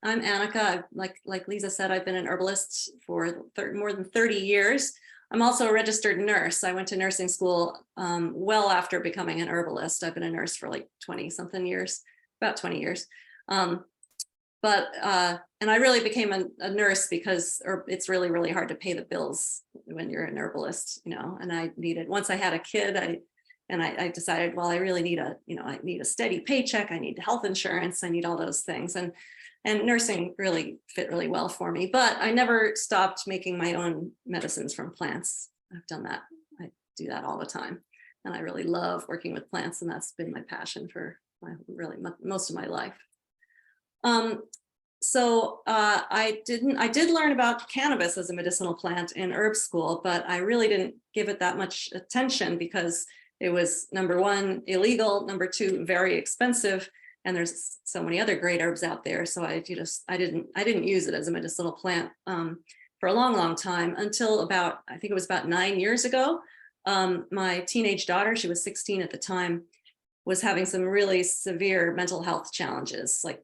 I'm Annika. Like Lisa said, I've been an herbalist for more than 30 years. I'm also a registered nurse. I went to nursing school well after becoming an herbalist. I've been a nurse for like 20 something years, about 20 years. And I really became a nurse because it's really, really hard to pay the bills when you're an herbalist, you know, and once I had a kid, I decided, well, I really need I need a steady paycheck. I need health insurance. I need all those things. And nursing really fit really well for me, but I never stopped making my own medicines from plants. I've done that. I do that all the time. And I really love working with plants, and that's been my passion for most of my life. I did learn about cannabis as a medicinal plant in herb school, but I really didn't give it that much attention because it was, number one, illegal, number two, very expensive, and there's so many other great herbs out there. So I didn't use it as a medicinal plant for a long time until I think it was about 9 years ago. My teenage daughter, she was 16 at the time, was having some really severe mental health challenges, like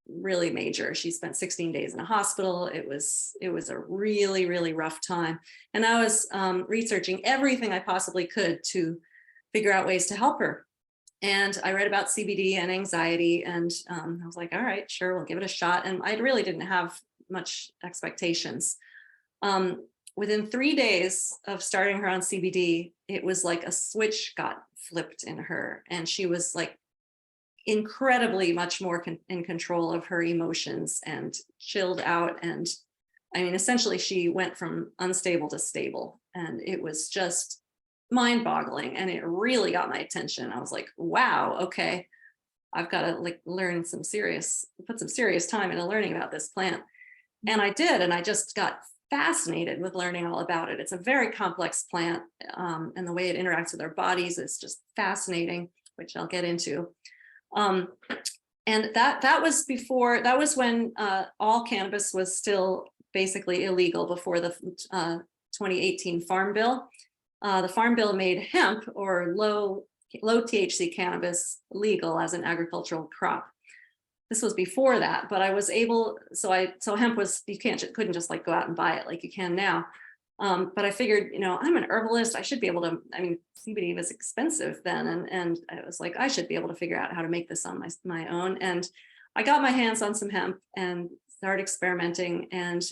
really major. She spent 16 days in a hospital. It was a really, really rough time. And I was researching everything I possibly could to figure out ways to help her. And I read about CBD and anxiety, and I was like, all right, sure, we'll give it a shot. And I really didn't have much expectations. Within 3 days of starting her on CBD, it was like a switch got flipped in her, and she was like incredibly much more in control of her emotions and chilled out. And I mean, essentially she went from unstable to stable, and it was just mind-boggling, and it really got my attention. I was like, wow, okay, I've got to like put some serious time into learning about this plant. And I did, and I just got fascinated with learning all about it. It's a very complex plant, and the way it interacts with our bodies is just fascinating, which I'll get into. And that was when all cannabis was still basically illegal, before the 2018 Farm Bill. The Farm Bill made hemp, or low THC cannabis, legal as an agricultural crop. This was before that, but I was able, so hemp was, couldn't just like go out and buy it like you can now. But I figured, I'm an herbalist. I should be able to, I mean, CBD was expensive then. And I was like, I should be able to figure out how to make this on my own. And I got my hands on some hemp and started experimenting. And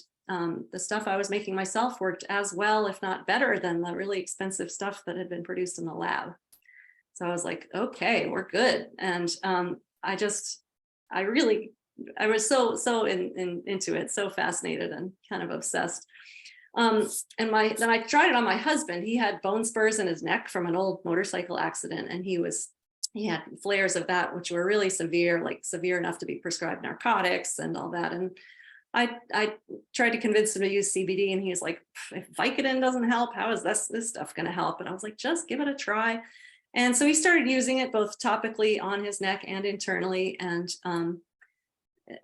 the stuff I was making myself worked as well, if not better, than the really expensive stuff that had been produced in the lab. So I was like, okay, we're good. And I was so into it, so fascinated and kind of obsessed. And then I tried it on my husband. He had bone spurs in his neck from an old motorcycle accident, and he had flares of that, which were really severe, like severe enough to be prescribed narcotics and all that. And I tried to convince him to use CBD, and he's like, if Vicodin doesn't help, how is this stuff going to help? And I was like, just give it a try. And so he started using it both topically on his neck and internally. And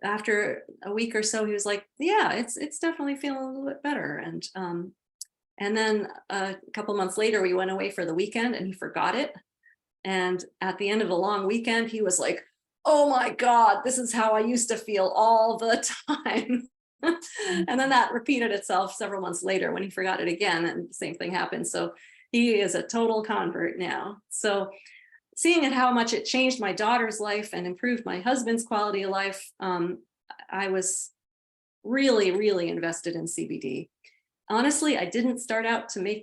after a week or so, he was like, yeah, it's definitely feeling a little bit better. And then a couple months later, we went away for the weekend, and he forgot it. And at the end of a long weekend, he was like, oh my God, this is how I used to feel all the time. And then that repeated itself several months later when he forgot it again, and the same thing happened. So he is a total convert now. So seeing how much it changed my daughter's life and improved my husband's quality of life, I was really, really invested in CBD. Honestly, I didn't start out to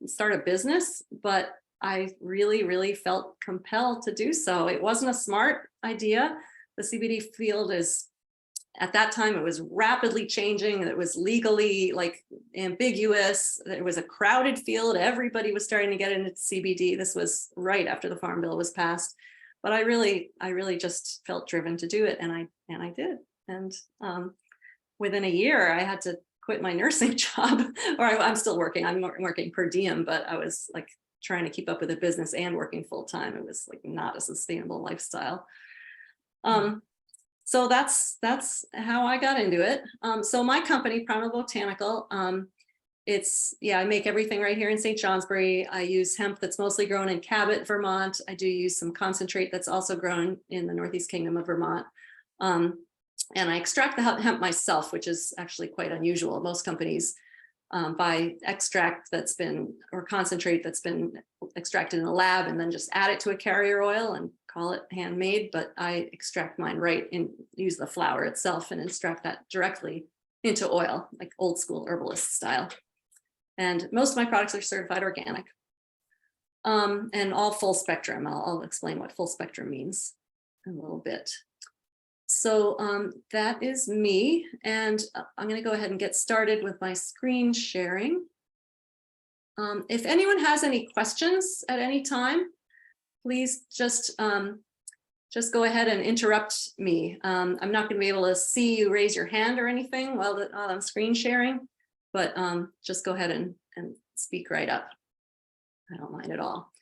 start a business, but I really, really felt compelled to do so. It wasn't a smart idea. The CBD field at that time, it was rapidly changing. It was legally like ambiguous. It was a crowded field. Everybody was starting to get into CBD. This was right after the Farm Bill was passed. But I really just felt driven to do it, and I did. And within a year, I had to quit my nursing job, or I'm still working. I'm working per diem, but I was like trying to keep up with the business and working full time. It was like not a sustainable lifestyle. So that's how I got into it. So my company, Primal Botanical, I make everything right here in St. Johnsbury. I use hemp that's mostly grown in Cabot, Vermont. I do use some concentrate that's also grown in the Northeast Kingdom of Vermont. And I extract the hemp myself, which is actually quite unusual. Most companies buy extract that's been, or concentrate that's been extracted in a lab and then just add it to a carrier oil and call it handmade. But I extract mine right and use the flower itself and extract that directly into oil, like old school herbalist style. And most of my products are certified organic and all full spectrum. I'll explain what full spectrum means in a little bit. So that is me, and I'm going to go ahead and get started with my screen sharing. If anyone has any questions at any time, please just go ahead and interrupt me. I'm not going to be able to see you raise your hand or anything while I'm screen sharing, but just go ahead and speak right up. I don't mind at all.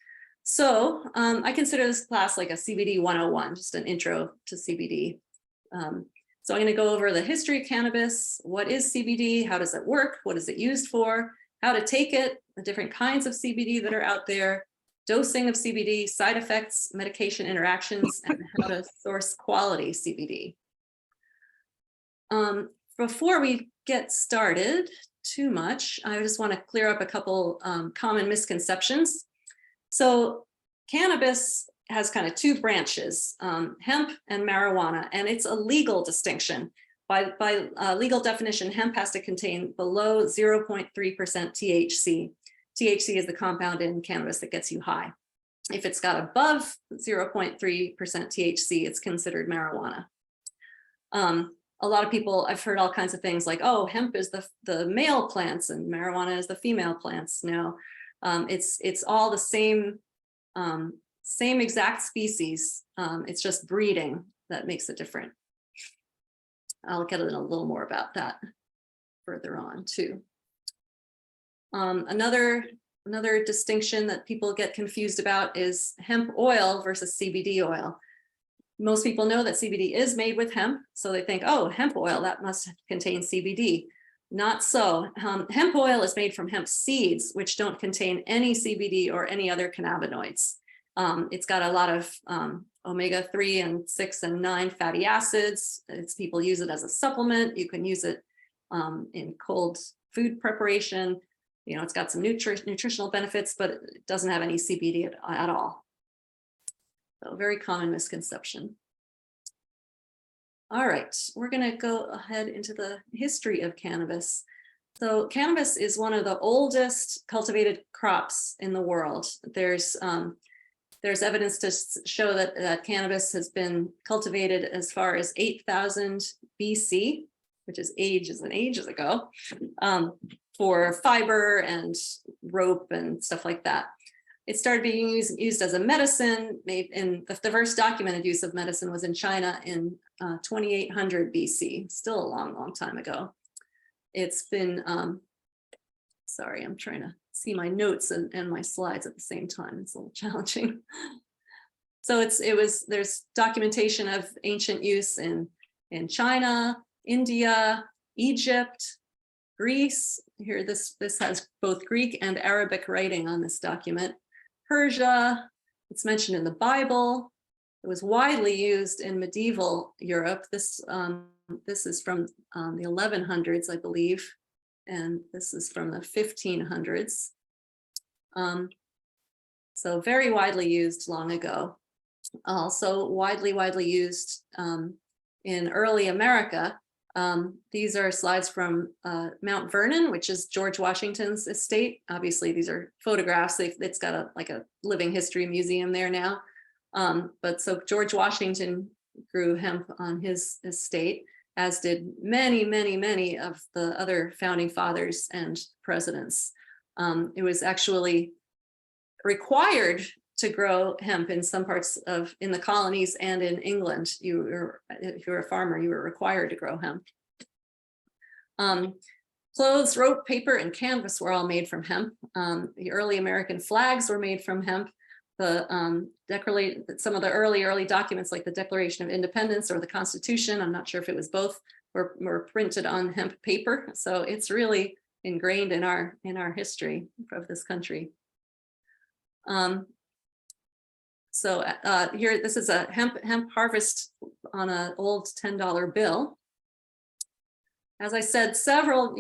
So I consider this class like a CBD 101, just an intro to CBD. So I'm going to go over the history of cannabis. What is CBD? How does it work? What is it used for? How to take it, the different kinds of CBD that are out there, dosing of CBD, side effects, medication interactions, and how to source quality CBD. Before we get started too much, I just want to clear up a couple common misconceptions. So cannabis has kind of two branches, hemp and marijuana, and it's a legal distinction. By legal definition, hemp has to contain below 0.3% THC. THC is the compound in cannabis that gets you high. If it's got above 0.3% THC, it's considered marijuana. A lot of people, I've heard all kinds of things like, oh, hemp is the male plants and marijuana is the female plants. No, it's all the same exact species. It's just breeding that makes it different. I'll get a little more about that further on too. Another distinction that people get confused about is hemp oil versus CBD oil. Most people know that CBD is made with hemp, so they think, oh, hemp oil, that must contain CBD. Not so. Hemp oil is made from hemp seeds, which don't contain any CBD or any other cannabinoids. It's got a lot of omega-3 and 6 and 9 fatty acids. People use it as a supplement. You can use it in cold food preparation. You know, it's got some nutritional benefits, but it doesn't have any CBD at all. So very common misconception. All right, we're going to go ahead into the history of cannabis. So cannabis is one of the oldest cultivated crops in the world. There's evidence to show that cannabis has been cultivated as far as 8,000 BC, which is ages and ages ago, for fiber and rope and stuff like that. It started being used as a medicine. The first documented use of medicine was in China in 2800 BC, still a long, long time ago. It's been, sorry, I'm trying to see my notes and my slides at the same time. It's a little challenging. So there's documentation of ancient use in China, India, Egypt, Greece. Here, this has both Greek and Arabic writing on this document. Persia, it's mentioned in the Bible. It was widely used in medieval Europe. This is from the 1100s, I believe, and this is from the 1500s. So very widely used long ago. Also widely used in early America. These are slides from Mount Vernon, which is George Washington's estate. Obviously, these are photographs. It's got a living history museum there now. But so George Washington grew hemp on his estate, as did many of the other founding fathers and presidents. It was actually required to grow hemp in some parts in the colonies and in England. If you were a farmer, you were required to grow hemp. Clothes, rope, paper, and canvas were all made from hemp. The early American flags were made from hemp. Some of the early documents, like the Declaration of Independence or the Constitution, I'm not sure if it was both, were printed on hemp paper. So it's really ingrained in our history of this country. So here, this is a hemp harvest on an old $10 bill. As I said, several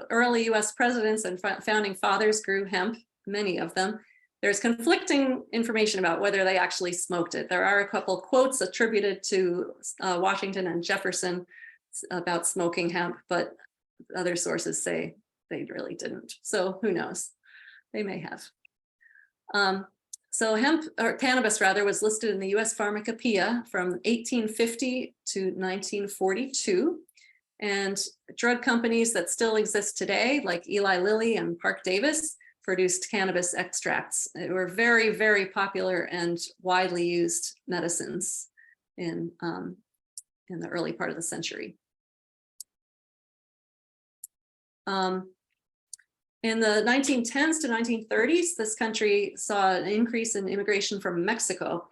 early US presidents and founding fathers grew hemp, many of them. There's conflicting information about whether they actually smoked it. There are a couple quotes attributed to Washington and Jefferson about smoking hemp, but other sources say they really didn't. So who knows? They may have. So hemp, or cannabis rather, was listed in the US Pharmacopoeia from 1850 to 1942. And drug companies that still exist today, like Eli Lilly and Parke-Davis, produced cannabis extracts. They were very, very popular and widely used medicines in the early part of the century. In the 1910s to 1930s, this country saw an increase in immigration from Mexico.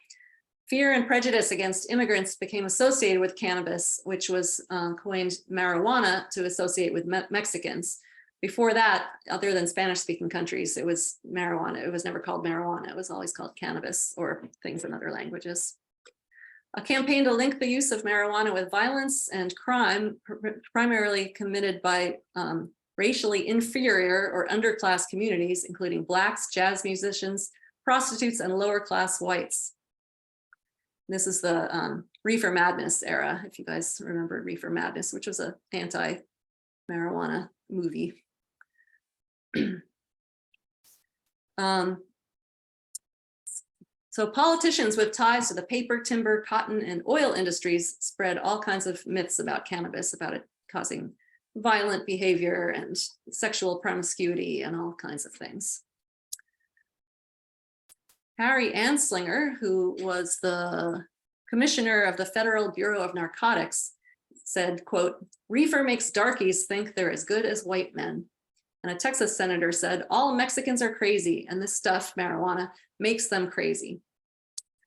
Fear and prejudice against immigrants became associated with cannabis, which was coined marijuana to associate with Mexicans. Before that, other than Spanish-speaking countries, it was marijuana. It was never called marijuana. It was always called cannabis or things in other languages. A campaign to link the use of marijuana with violence and crime, primarily committed by racially inferior or underclass communities, including Blacks, jazz musicians, prostitutes, and lower class whites. This is the Reefer Madness era, if you guys remember Reefer Madness, which was an anti-marijuana movie. So politicians with ties to the paper, timber, cotton, and oil industries spread all kinds of myths about cannabis, about it causing violent behavior and sexual promiscuity and all kinds of things. Harry Anslinger, who was the commissioner of the Federal Bureau of Narcotics, said, quote, "Reefer makes darkies think they're as good as white men." And a Texas senator said, "All Mexicans are crazy, and this stuff, marijuana, makes them crazy."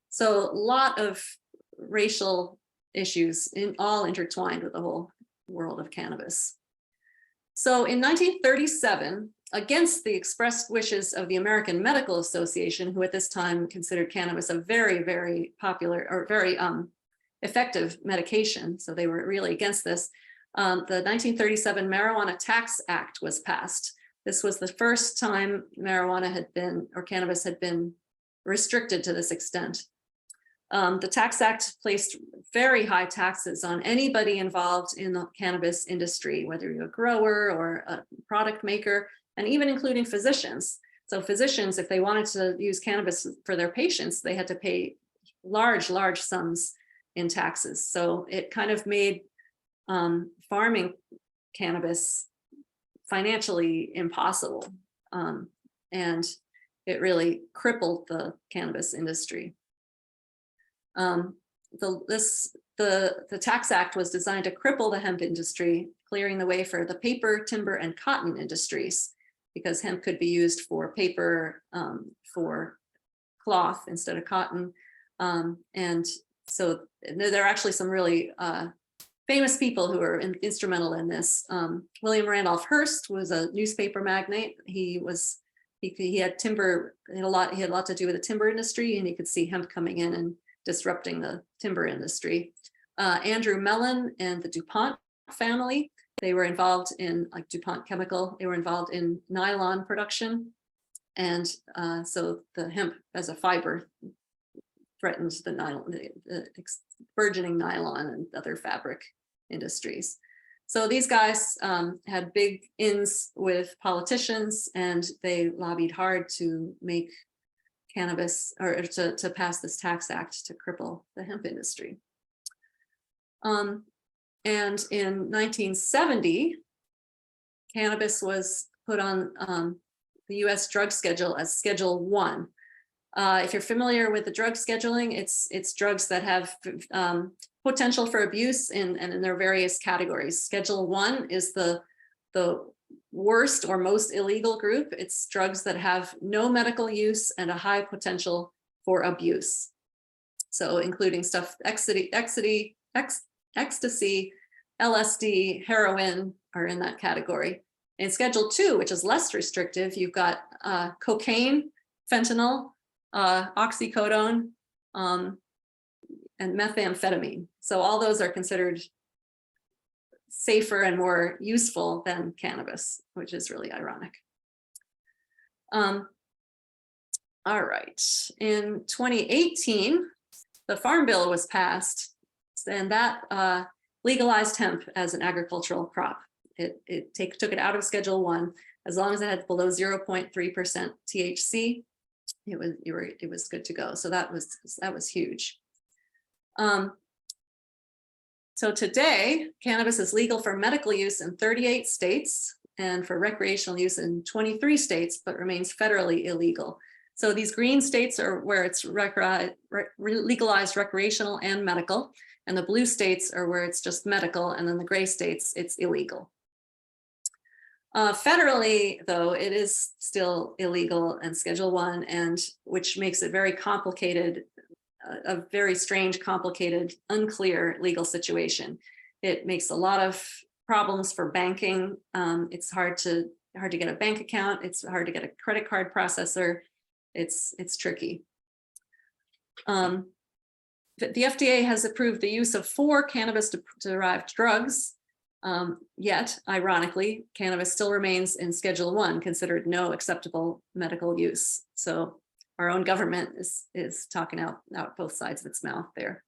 So a lot of racial issues all intertwined with the whole world of cannabis. So in 1937, against the expressed wishes of the American Medical Association, who at this time considered cannabis a very, very popular or very effective medication, so they were really against this, the 1937 Marijuana Tax Act was passed. This was the first time marijuana had been, or cannabis had been restricted to this extent. The Tax Act placed very high taxes on anybody involved in the cannabis industry, whether you're a grower or a product maker, and even including physicians. So physicians, if they wanted to use cannabis for their patients, they had to pay large, large sums in taxes. So it kind of made farming cannabis financially impossible. And it really crippled the cannabis industry. The Tax Act was designed to cripple the hemp industry, clearing the way for the paper, timber, and cotton industries, because hemp could be used for paper, for cloth instead of cotton. And so there are actually some really famous people who are instrumental in this. William Randolph Hearst was a newspaper magnate. He had timber, he had a lot to do with the timber industry, and he could see hemp coming in and disrupting the timber industry. Andrew Mellon and the DuPont family, they were involved in, like DuPont Chemical, they were involved in nylon production. And so the hemp as a fiber threatened the nylon, the burgeoning nylon and other fabric industries. So these guys had big ins with politicians, and they lobbied hard to make cannabis, or to pass this tax act to cripple the hemp industry. And in 1970, cannabis was put on the US drug schedule as Schedule 1. If you're familiar with the drug scheduling, it's drugs that have potential for abuse and in their various categories. Schedule 1 is the worst or most illegal group. It's drugs that have no medical use and a high potential for abuse. So including stuff, ecstasy, LSD, heroin are in that category. In Schedule 2, which is less restrictive, you've got cocaine, fentanyl, oxycodone, and methamphetamine. So all those are considered safer and more useful than cannabis, which is really ironic. All right, in 2018, the Farm Bill was passed, and that legalized hemp as an agricultural crop. It took it out of Schedule 1. As long as it had below 0.3% THC, it was good to go. So that was huge. So today, cannabis is legal for medical use in 38 states and for recreational use in 23 states, but remains federally illegal. So these green states are where it's legalized recreational and medical, and the blue states are where it's just medical, and then the gray states, it's illegal. Federally, though, it is still illegal and Schedule 1, and which makes it very complicated, a very strange, complicated, unclear legal situation. It makes a lot of problems for banking. It's hard to get a bank account. It's hard to get a credit card processor. It's tricky. The FDA has approved the use of 4 cannabis-derived drugs. Yet, ironically, cannabis still remains in Schedule 1, considered no acceptable medical use. So our own government is talking out both sides of its mouth there.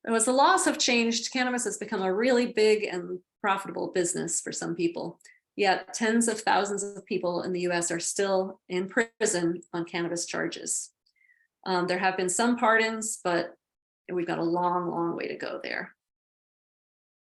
As the laws have changed, cannabis has become a really big and profitable business for some people. Yet tens of thousands of people in the US are still in prison on cannabis charges. There have been some pardons, but we've got a long, long way to go there.